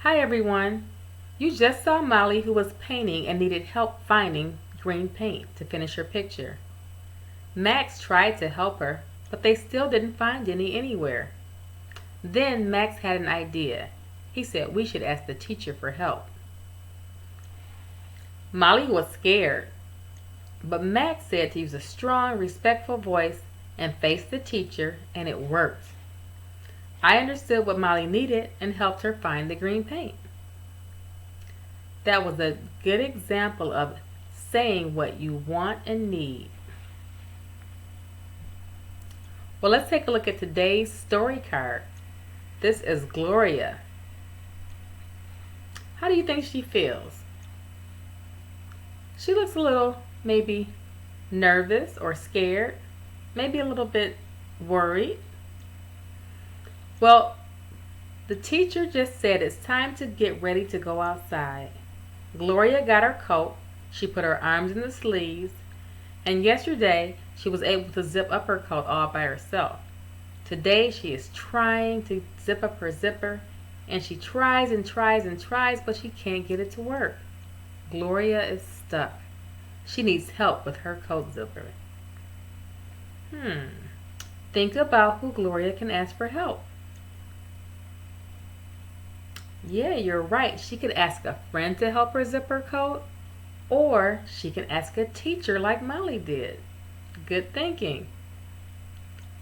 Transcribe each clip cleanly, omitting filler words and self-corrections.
Hi everyone. You just saw Molly who was painting and needed help finding green paint to finish her picture. Max tried to help her, but they still didn't find any anywhere. Then Max had an idea. He said we should ask the teacher for help. Molly was scared, but Max said to use a strong, respectful voice and face the teacher, and it worked. I understood what Molly needed and helped her find the green paint. That was a good example of saying what you want and need. Well, let's take a look at today's story card. This is Gloria. How do you think she feels? She looks a little maybe nervous or scared, maybe a little bit worried. Well, the teacher just said it's time to get ready to go outside. Gloria got her coat, she put her arms in the sleeves, and yesterday she was able to zip up her coat all by herself. Today she is trying to zip up her zipper, and she tries and tries and tries, but she can't get it to work. Gloria is stuck. She needs help with her coat zipper. Think about who Gloria can ask for help. Yeah, you're right. She could ask a friend to help her zip her coat, or she can ask a teacher like Molly did. Good thinking.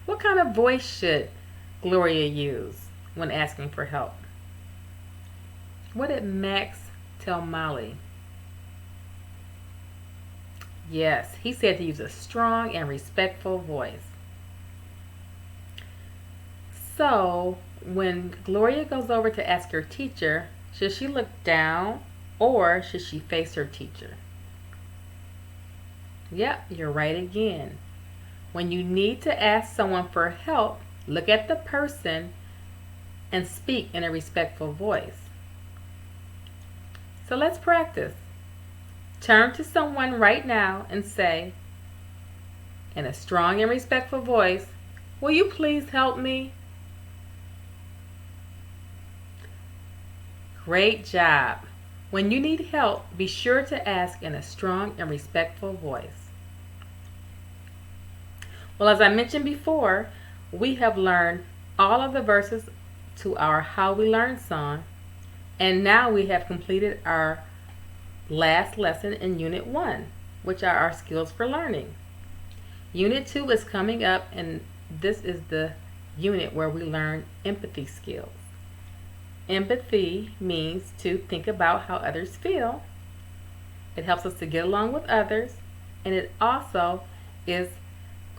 What kind of voice should Gloria use when asking for help? What did Max tell Molly? Yes, he said to use a strong and respectful voice. So, when Gloria goes over to ask her teacher, should she look down or should she face her teacher? Yep, you're right again. When you need to ask someone for help, look at the person and speak in a respectful voice. So let's practice. Turn to someone right now and say, in a strong and respectful voice, "Will you please help me?" Great job. When you need help, be sure to ask in a strong and respectful voice. Well, as I mentioned before, we have learned all of the verses to our How We Learn song, and now we have completed our last lesson in Unit 1, which are our skills for learning. Unit 2 is coming up, and this is the unit where we learn empathy skills. Empathy means to think about how others feel. It helps us to get along with others, and it also is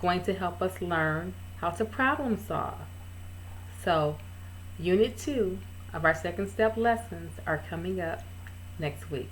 going to help us learn how to problem solve. So, Unit 2 of our second step lessons are coming up next week.